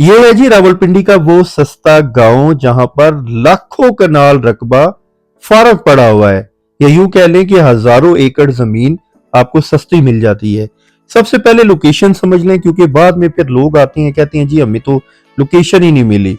ये है जी रावलपिंडी का वो सस्ता गांव जहां पर लाखों कनाल रकबा फारग पड़ा हुआ है, या यूं कह लें कि हजारों एकड़ जमीन आपको सस्ती मिल जाती है। सबसे पहले लोकेशन समझ लें, क्योंकि बाद में फिर लोग आते हैं कहते हैं जी हमें तो लोकेशन ही नहीं मिली।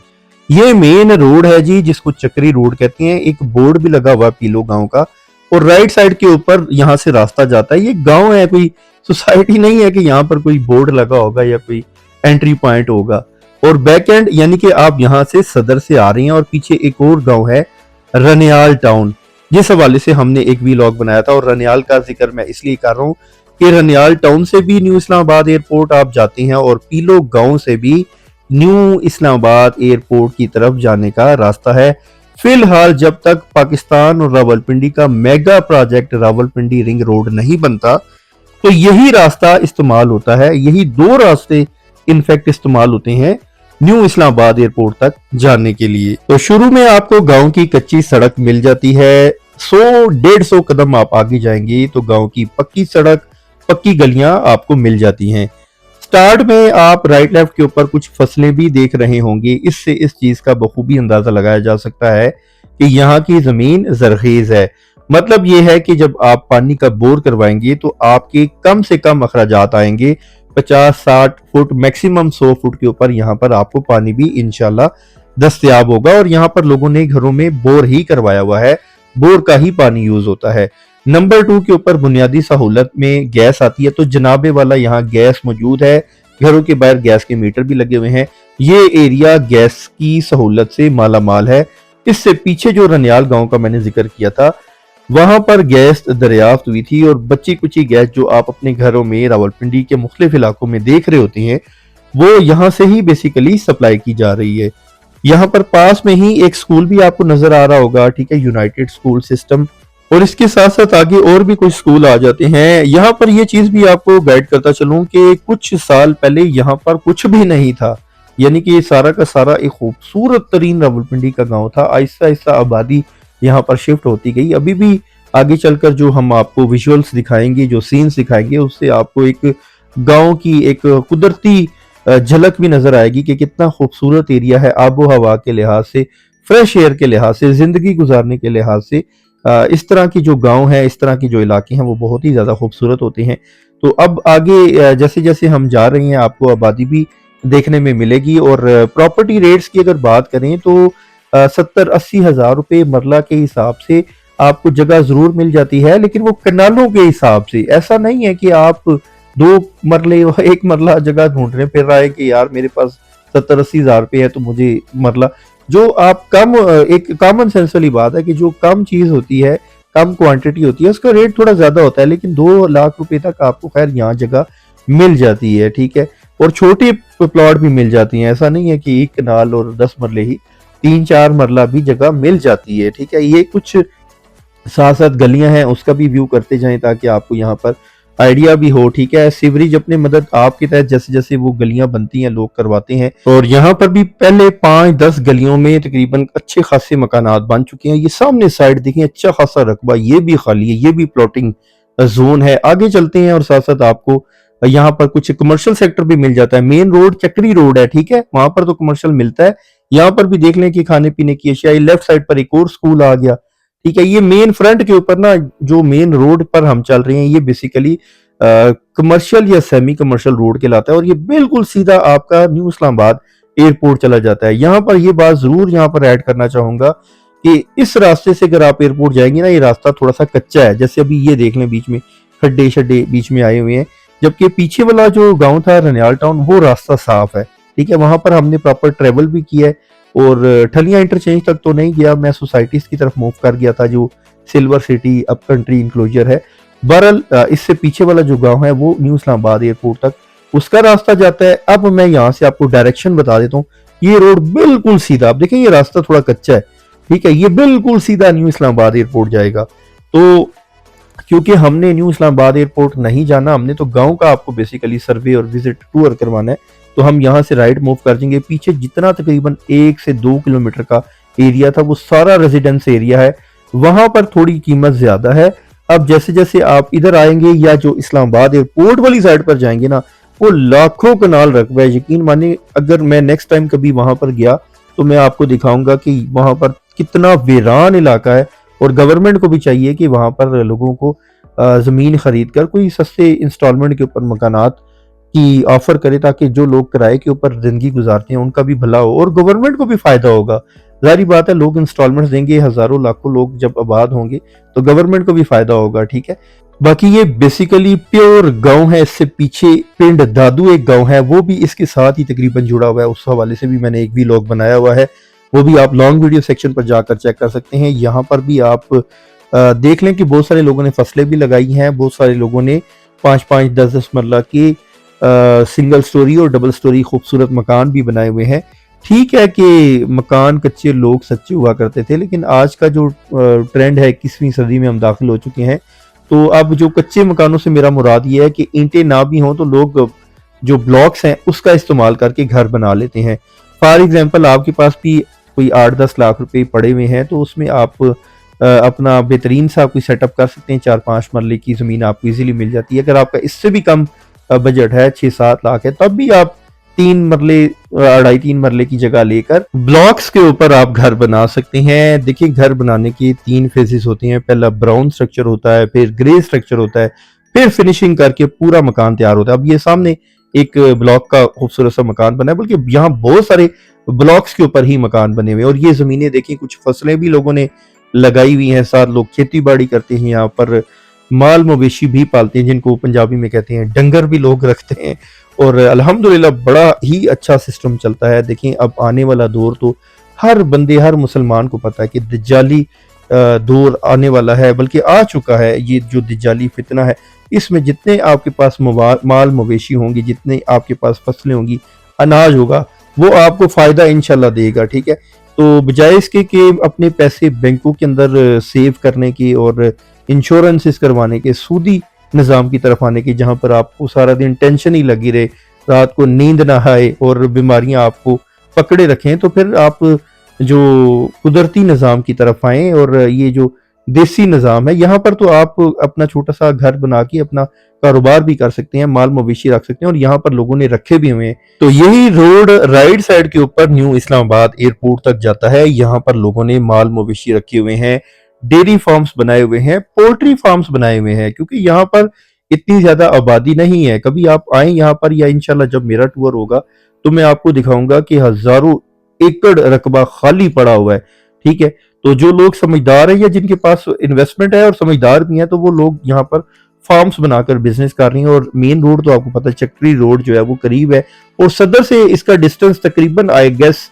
ये मेन रोड है जी, जिसको चक्री रोड कहते हैं। एक बोर्ड भी लगा हुआ पीलो गांव का, और राइट साइड के ऊपर यहां से रास्ता जाता है। ये गांव है, कोई सोसाइटी नहीं है कि यहाँ पर कोई बोर्ड लगा होगा या कोई एंट्री पॉइंट होगा। और बैक एंड यानी कि आप यहाँ से सदर से आ रही हैं और पीछे एक और गांव है रनियाल टाउन। जिस हवाले से हमने एक व्लॉग बनाया था, और रनियाल का जिक्र मैं इसलिए कर रहा हूँ कि रनियाल टाउन से भी न्यू इस्लामाबाद एयरपोर्ट आप जाते हैं, और पीलो गांव से भी न्यू इस्लामाबाद एयरपोर्ट की तरफ जाने का रास्ता है। फिलहाल जब तक पाकिस्तान और रावलपिंडी का mega project Rawalpindi ring road नहीं बनता, तो यही रास्ता इस्तेमाल होता है। यही दो रास्ते इनफैक्ट इस्तेमाल होते हैं न्यू इस्लामाबाद एयरपोर्ट तक जाने के लिए। तो शुरू में आपको गांव की कच्ची सड़क मिल जाती है। 100-150 कदम आप आगे जाएंगे तो गांव की पक्की सड़क, पक्की गलियां आपको मिल जाती हैं। स्टार्ट में आप राइट लेफ्ट के ऊपर कुछ फसलें भी देख रहे होंगे। इससे इस चीज का बखूबी अंदाजा लगाया जा सकता है कि यहाँ की जमीन जरखेज है। मतलब ये है कि जब आप पानी का बोर करवाएंगे तो आपके कम से कम अखराजात आएंगे। 50-60 फुट मैक्सिमम 100 फुट के ऊपर यहाँ पर आपको पानी भी इंशाल्लाह दस्तयाब होगा। और यहाँ पर लोगों ने घरों में बोर ही करवाया हुआ है, बोर का ही पानी यूज होता है। नंबर 2 के ऊपर बुनियादी सहूलत में गैस आती है, तो जनाबे वाला यहाँ गैस मौजूद है। घरों के बाहर गैस के मीटर भी लगे हुए हैं। ये एरिया गैस की सहूलत से माला माल है। इससे पीछे जो रनियाल गांव का मैंने जिक्र किया था, वहां पर गैस दरियाफ्त हुई थी, और बच्ची कुची गैस जो आप अपने घरों में रावलपिंडी के मुख्तलिफ इलाकों में देख रहे होते हैं, वो यहाँ से ही बेसिकली सप्लाई की जा रही है। यहाँ पर पास में ही एक स्कूल भी आपको नजर आ रहा होगा, ठीक है, यूनाइटेड स्कूल सिस्टम। और इसके साथ साथ आगे और भी कुछ स्कूल आ जाते हैं। यहाँ पर ये चीज भी आपको गाइड करता चलूं कि कुछ साल पहले यहाँ पर कुछ भी नहीं था, यानी कि ये सारा का सारा एक खूबसूरत तरीन रावलपिंडी का गांव था। आहिस्ता आहिस्ता आबादी यहाँ पर शिफ्ट होती गई। अभी भी आगे चलकर जो हम आपको विजुअल्स दिखाएंगे, जो सीन्स दिखाएंगे, उससे आपको एक गांव की एक कुदरती झलक भी नजर आएगी कि कितना खूबसूरत एरिया है आबो हवा के लिहाज से, फ्रेश एयर के लिहाज से, जिंदगी गुजारने के लिहाज से। इस तरह की जो गांव है, इस तरह की जो इलाके हैं, वो बहुत ही ज्यादा खूबसूरत होते हैं। तो अब आगे जैसे जैसे हम जा रहे हैं, आपको आबादी भी देखने में मिलेगी। और प्रॉपर्टी रेट्स की अगर बात करें तो 70-80 हजार रुपए मरला के हिसाब से आपको जगह जरूर मिल जाती है, लेकिन वो कनालों के हिसाब से। ऐसा नहीं है कि आप 2 मरले एक मरला जगह ढूंढ रहे फिर रहा है कि यार मेरे पास 70-80 हजार रुपए है तो मुझे मरला। जो आप कम, एक कॉमन सेंस वाली बात है कि जो कम चीज होती है, कम क्वांटिटी होती है, उसका रेट थोड़ा ज्यादा होता है, लेकिन 2 लाख रुपए तक आपको खैर यहाँ जगह मिल जाती है, ठीक है। और छोटी प्लॉट भी मिल जाती हैं। ऐसा नहीं है कि 1 कनाल और 10 मरले ही, 3-4 मरला भी जगह मिल जाती है, ठीक है। ये कुछ साथ साथ गलियां हैं, उसका भी व्यू करते जाएं ताकि आपको यहाँ पर आइडिया भी हो, ठीक है। सीवरेज अपने मदद आपके तहत जैसे जैसे वो गलियां बनती हैं लोग करवाते हैं। और यहाँ पर भी पहले 5-10 गलियों में तकरीबन अच्छे खासे मकानात बन चुके हैं। ये सामने साइड देखें, अच्छा खासा रकबा, ये भी खाली है, ये भी प्लॉटिंग जोन है। आगे चलते हैं और साथ साथ आपको यहाँ पर कुछ कमर्शियल सेक्टर भी मिल जाता है। मेन रोड चक्री रोड है, ठीक है, वहां पर तो कमर्शियल मिलता है। यहाँ पर भी देख लें कि खाने पीने की अशिया। लेफ्ट साइड पर एक और स्कूल आ गया, ठीक है। ये मेन फ्रंट के ऊपर ना, जो मेन रोड पर हम चल रहे हैं, ये बेसिकली कमर्शियल या सेमी कमर्शियल रोड कहलाता है। और ये बिल्कुल सीधा आपका न्यू इस्लामाबाद एयरपोर्ट चला जाता है। यहाँ पर ये बात जरूर यहाँ पर ऐड करना चाहूंगा कि इस रास्ते से अगर आप एयरपोर्ट जाएंगे ना, ये रास्ता थोड़ा सा कच्चा है। जैसे अभी ये देख लें, बीच में खड्डे शड्डे बीच में आए हुए हैं, जबकि पीछे वाला जो गांव था रनियाल टाउन, वो रास्ता साफ है, ठीक है। वहां पर हमने प्रॉपर ट्रेवल भी किया है। और ठलिया इंटरचेंज तक तो नहीं गया, मैं सोसाइटीज की तरफ मूव कर गया था, जो silver city up country enclosure है। बहरहाल इससे पीछे वाला जो गांव है वो न्यू इस्लामाबाद एयरपोर्ट तक उसका रास्ता जाता है। अब मैं यहाँ से आपको डायरेक्शन बता देता हूँ। ये रोड बिल्कुल सीधा, आप देखें ये रास्ता थोड़ा कच्चा है, ठीक है, ये बिल्कुल सीधा न्यू इस्लामाबाद एयरपोर्ट जाएगा। तो क्योंकि हमने न्यू इस्लामाबाद एयरपोर्ट नहीं जाना, हमने तो गांव का आपको बेसिकली सर्वे और विजिट टूर करवाना है, तो हम यहाँ से राइट मूव कर जाएंगे। पीछे जितना तकरीबन 1 से 2 किलोमीटर का एरिया था, वो सारा रेजिडेंस एरिया है। वहां पर थोड़ी कीमत ज्यादा है। अब जैसे जैसे आप इधर आएंगे या जो इस्लामाबाद एयरपोर्ट वाली साइड पर जाएंगे ना, वो लाखों कनाल रकबा है। यकीन मानिए अगर मैं नेक्स्ट टाइम कभी वहां पर गया तो मैं आपको दिखाऊंगा कि वहां पर कितना वीरान इलाका है। और गवर्नमेंट को भी चाहिए कि वहां पर लोगों को जमीन खरीद कर कोई सस्ते इंस्टॉलमेंट के ऊपर मकानात की ऑफर करे, ताकि जो लोग किराए के ऊपर जिंदगी गुजारते हैं उनका भी भला हो और गवर्नमेंट को भी फायदा होगा। जाहिर बात है, लोग इंस्टॉलमेंट्स देंगे, हजारों लाखों लोग जब आबाद होंगे तो गवर्नमेंट को भी फायदा होगा। ठीक है, बाकी ये बेसिकली प्योर गांव है। इससे पीछे पिंड दादू एक गांव है, वो भी इसके साथ ही तकरीबन जुड़ा हुआ है। उस हवाले से भी मैंने एक व्लॉग बनाया हुआ है, वो भी आप लॉन्ग वीडियो सेक्शन पर जाकर चेक कर सकते हैं। यहाँ पर भी आप देख लें कि बहुत सारे लोगों ने फसलें भी लगाई हैं, बहुत सारे लोगों ने 5-5, 10-10 मरला की सिंगल स्टोरी और डबल स्टोरी खूबसूरत मकान भी बनाए हुए हैं। ठीक है कि मकान कच्चे लोग सच्चे हुआ करते थे, लेकिन आज का जो ट्रेंड है, 21वीं सदी में हम दाखिल हो चुके हैं, तो अब जो कच्चे मकानों से मेरा मुराद ये है कि ईंटें ना भी हों तो लोग जो ब्लॉक्स हैं उसका इस्तेमाल करके घर बना लेते हैं। फॉर एग्जांपल आपके पास भी कोई 8-10 लाख रुपए पड़े हुए हैं तो उसमें आप अपना बेहतरीन सा कोई सेटअप कर सकते हैं। 4-5 मरले की ज़मीन आपको इजीली मिल जाती है। अगर आपका इससे भी कम बजट है, 6-7 लाख है, तब भी आप 3 मरले 2.5-3 मरले की जगह लेकर ब्लॉक्स के ऊपर आप घर बना सकते हैं। देखिए, घर बनाने के 3 फेजेस होते हैं। पहला ब्राउन स्ट्रक्चर होता है, फिर ग्रे स्ट्रक्चर होता है, फिर फिनिशिंग करके पूरा मकान तैयार होता है। अब ये सामने एक ब्लॉक का खूबसूरत सा मकान बना है, बल्कि यहाँ बहुत सारे ब्लॉक्स के ऊपर ही मकान बने हुए हैं। और ये जमीनें देखिए, कुछ फसलें भी लोगों ने लगाई हुई हैं, साथ लोग खेती बाड़ी करते हैं, यहाँ पर माल मवेशी भी पालते हैं, जिनको पंजाबी में कहते हैं डंगर भी लोग रखते हैं। और अल्हम्दुलिल्लाह बड़ा ही अच्छा सिस्टम चलता है। देखें, अब आने वाला दौर तो हर बंदे, हर मुसलमान को पता है कि दज्जाली दौर आने वाला है, बल्कि आ चुका है। ये जो दज्जाली फितना है, इसमें जितने आपके पास माल मवेशी होंगे, जितने आपके पास फसलें होंगी, अनाज होगा, वो आपको फायदा इंशाल्लाह देगा। ठीक है, तो बजाय इसके कि अपने पैसे बैंकों के अंदर सेव करने की और इंश्योरेंसेस करवाने के, सूदी निज़ाम की तरफ आने की, जहां पर आपको सारा दिन टेंशन ही लगी रहे, रात को नींद ना आए और बीमारियां आपको पकड़े रखें, तो फिर आप जो कुदरती निज़ाम की तरफ आए और ये जो देसी निज़ाम है, यहाँ पर तो आप अपना छोटा सा घर बना के अपना कारोबार भी कर सकते हैं, माल मवेशी रख सकते हैं, और यहाँ पर लोगों ने रखे भी हुए हैं। तो यही रोड राइट साइड के ऊपर न्यू इस्लामाबाद एयरपोर्ट तक जाता है। यहाँ पर लोगों ने माल मवेशी रखे हुए हैं, डेयरी फार्म्स बनाए हुए हैं, पोल्ट्री फार्म्स बनाए हुए हैं, क्योंकि यहाँ पर इतनी ज्यादा आबादी नहीं है। कभी आप आए यहाँ पर, या इंशाल्लाह जब मेरा टूर होगा तो मैं आपको दिखाऊंगा कि हजारों एकड़ रकबा खाली पड़ा हुआ है। ठीक है, तो जो लोग समझदार है या जिनके पास इन्वेस्टमेंट है और समझदार भी हैं, तो वो लोग यहाँ पर फार्म्स बनाकर बिजनेस कर रही हैं। और मेन रोड तो आपको पता है, चक्री रोड जो है वो करीब है, और सदर से इसका डिस्टेंस तकरीबन आई गेस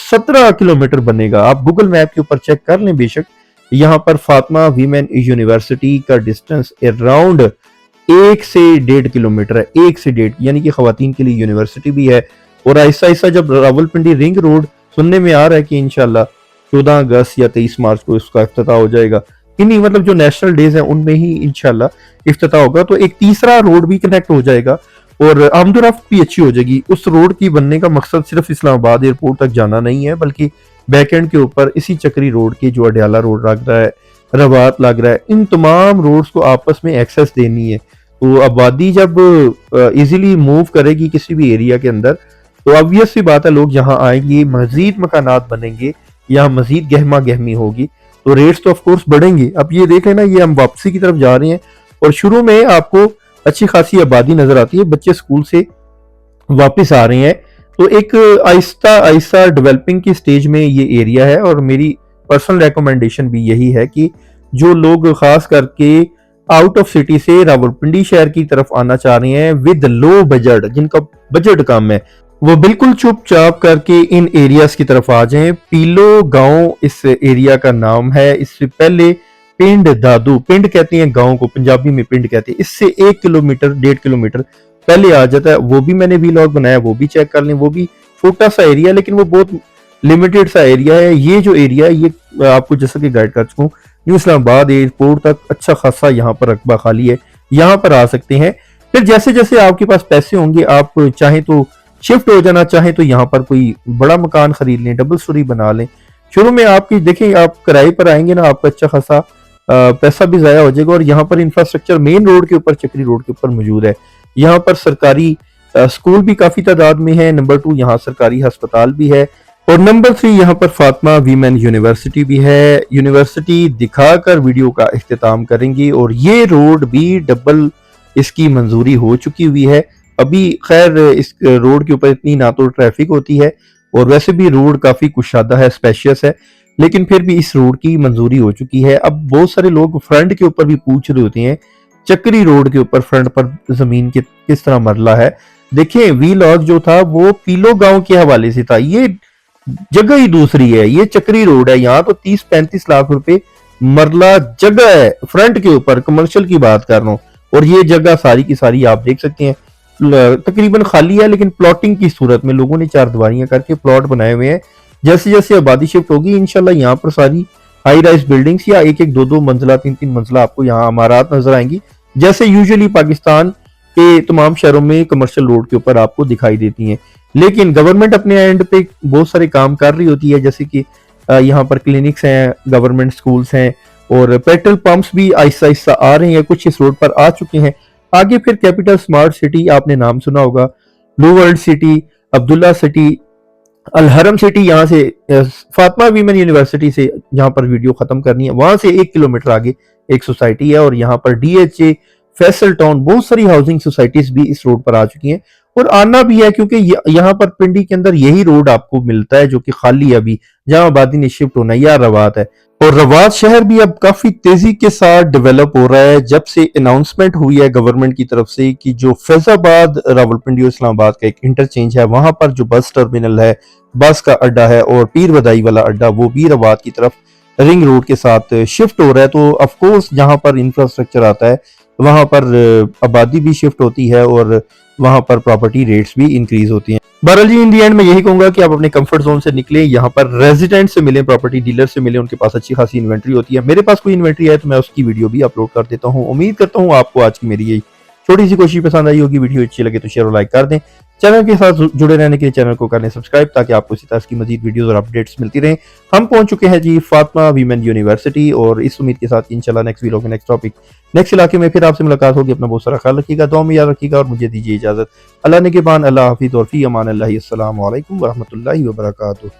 17 किलोमीटर बनेगा। आप गूगल मैप के ऊपर चेक कर लें बेशक। यहाँ पर फातिमा वीमेन यूनिवर्सिटी का डिस्टेंस अराउंड 1 से 1.5 किलोमीटर है। 1 से 1.5, यानी कि खवातीन के लिए यूनिवर्सिटी भी है। और ऐसा ऐसा जब रावलपिंडी रिंग रोड सुनने में आ रहा है कि इंशाल्लाह 14 अगस्त या 23 मार्च को इसका इफ्तिताह हो जाएगा, इन्हीं मतलब जो नेशनल डेज हैं उनमें ही इंशाल्लाह इफ्तिताह होगा, तो एक तीसरा रोड भी कनेक्ट हो जाएगा और आमदोरफ्त भी अच्छी हो जाएगी। उस रोड की बनने का मकसद सिर्फ इस्लामाबाद एयरपोर्ट तक जाना नहीं है, बल्कि बैकएंड के ऊपर इसी चक्री रोड के जो अडयाला रोड लग रहा है, रवात लग रहा है, इन तमाम रोड्स को आपस में एक्सेस देनी है। तो आबादी जब इजीली मूव करेगी किसी भी एरिया के अंदर, तो ऑब्वियस सी बात है लोग यहाँ आएंगे, मजीद मकानात बनेंगे, यहाँ मजीद गहमा गहमी होगी, तो रेट्स तो ऑफ कोर्स बढ़ेंगे। अब ये देख लेना, ये हम वापसी की तरफ जा रहे हैं और शुरू में आपको अच्छी खासी आबादी नजर आती है, बच्चे स्कूल से वापस आ रहे हैं, तो एक आहिस्ता आहिस्ता डेवलपिंग की स्टेज में ये एरिया है। और मेरी पर्सनल रिकमेंडेशन भी यही है कि जो लोग खास करके आउट ऑफ सिटी से रावलपिंडी शहर की तरफ आना चाह रहे हैं विद लो बजट, जिनका बजट कम है, वो बिल्कुल चुपचाप करके इन एरियाज की तरफ आ जाएं। पीलो गांव इस एरिया का नाम है। इससे पहले पिंड दादू, पिंड कहते हैं गांव को, पंजाबी में पिंड कहते हैं, इससे 1 किलोमीटर 1.5 किलोमीटर पहले आ जाता है। वो भी मैंने व्लॉग बनाया, वो भी चेक कर लें। वो भी छोटा सा एरिया, लेकिन वो बहुत लिमिटेड सा एरिया है। ये जो एरिया है, ये आपको जैसा कि गाइड कर चुका हूँ, न्यू इस्लामाबाद एयरपोर्ट तक अच्छा खासा यहाँ पर रकबा खाली है, यहाँ पर आ सकते हैं। फिर जैसे जैसे आपके पास पैसे होंगे, आप चाहें तो शिफ्ट हो जाना, चाहें तो यहाँ पर कोई बड़ा मकान खरीद लें, डबल स्टोरी बना लें। शुरू में आपकी देखें, आप किराए पर आएंगे ना, आपका अच्छा खासा पैसा भी जाया हो जाएगा। और यहाँ पर इंफ्रास्ट्रक्चर मेन रोड के ऊपर, चक्री रोड के ऊपर मौजूद है। यहाँ पर सरकारी स्कूल भी काफी तादाद में है। नंबर 2 यहाँ सरकारी अस्पताल भी है और नंबर 3 यहाँ पर फातिमा वीमेन यूनिवर्सिटी भी है। यूनिवर्सिटी दिखाकर वीडियो का इख्तिताम करेंगे और ये रोड भी डबल इसकी मंजूरी हो चुकी हुई है। अभी खैर इस रोड के ऊपर इतनी ना तो ट्रैफिक होती है और वैसे भी रोड काफी कुशादा है, स्पेशियस है, लेकिन फिर भी इस रोड की मंजूरी हो चुकी है। अब बहुत सारे लोग फ्रंट के ऊपर भी पूछ रहे होते हैं, चक्री रोड के ऊपर फ्रंट पर जमीन के किस तरह मरला है। देखिए वीलॉग जो था वो पीलो गांव के हवाले से था, ये जगह ही दूसरी है, ये चक्री रोड है। यहाँ तो 30-35 लाख रुपए मरला जगह है फ्रंट के ऊपर, कमर्शियल की बात कर रहा हूँ। और ये जगह सारी की सारी आप देख सकते हैं तकरीबन खाली है, लेकिन प्लॉटिंग की सूरत में लोगों ने 4 दीवारियां करके प्लॉट बनाए हुए हैं। जैसे जैसे आबादी शिफ्ट होगी इंशाल्लाह यहाँ पर सारी हाई राइज बिल्डिंग्स या 1-1, 2-2 मंजिला, 3-3 मंजिला आपको यहाँ इमारत नजर आएंगी, जैसे यूजुअली पाकिस्तान के तमाम शहरों में कमर्शियल रोड के ऊपर आपको दिखाई देती हैं। लेकिन गवर्नमेंट अपने एंड पे बहुत सारे काम कर रही होती है, जैसे कि यहाँ पर क्लिनिक्स हैं, गवर्नमेंट स्कूल्स हैं और पेट्रोल पंप्स भी आहिस्ता आहिस्ता आ रहे हैं, कुछ इस रोड पर आ चुके हैं। आगे फिर कैपिटल स्मार्ट सिटी आपने नाम सुना होगा, Blue World City, Abdullah City, Al Haram City, यहाँ से फातिमा वीमेन यूनिवर्सिटी से जहाँ पर वीडियो खत्म करनी है वहां से 1 किलोमीटर आगे एक सोसाइटी है और यहाँ पर डीएचए, फैसल टाउन, बहुत सारी हाउसिंग सोसाइटीज भी इस रोड पर आ चुकी हैं और आना भी है, क्योंकि यहाँ पर पिंडी के अंदर यही रोड आपको मिलता है जो कि खाली है अभी, जहां आबादी ने शिफ्ट होना है, या रवात है। और रवात शहर भी अब काफी तेजी के साथ डेवलप हो रहा है, जब से अनाउंसमेंट हुई है गवर्नमेंट की तरफ से कि जो फैजाबाद रावलपिंडी और इस्लामाबाद का एक इंटरचेंज है, वहां पर जो बस टर्मिनल है, बस का अड्डा है और पीर बदाई वाला अड्डा, वो भी रवात की तरफ रिंग रोड के साथ शिफ्ट हो रहा है। तो ऑफकोर्स जहां पर इंफ्रास्ट्रक्चर आता है वहां पर आबादी भी शिफ्ट होती है और वहां पर प्रॉपर्टी रेट्स भी इंक्रीज होती हैं। बहरहाल जी इन दी एंड मैं यही कहूंगा कि आप अपने कंफर्ट जोन से निकलें, यहाँ पर रेजिडेंट से मिलें, प्रॉपर्टी डीलर से मिलें, उनके पास अच्छी खासी इन्वेंट्री होती है। मेरे पास कोई इन्वेंट्री है तो मैं उसकी वीडियो भी अपलोड कर देता हूँ। उम्मीद करता हूँ आपको आज की मेरी ये छोटी सी कोशिश पसंद आई होगी। वीडियो अच्छी लगे तो शेयर और लाइक कर दें। चैनल के साथ जुड़े रहने के लिए चैनल को कर लें सब्सक्राइब, ताकि आपको इसी तरह की मजीद वीडियोस और अपडेट्स मिलती रहें। हम पहुंच चुके हैं जी फातिमा वीमेन यूनिवर्सिटी, और इस उम्मीद के साथ इंशाल्लाह नेक्स्ट वीडियो में नेक्स्ट टॉपिक, नेक्स्ट इलाके में फिर आपसे मुलाकात होगी। अपना बहुत सारा ख्याल रखिएगा, दुआ में याद रखिएगा और मुझे दीजिए इजाजत। अल्लाह ने के बान, अल्लाह हाफिज़ और फी अमान अल्लाह। अस्सलामु अलैकुम व रहमतुल्लाहि व बरकातुहू।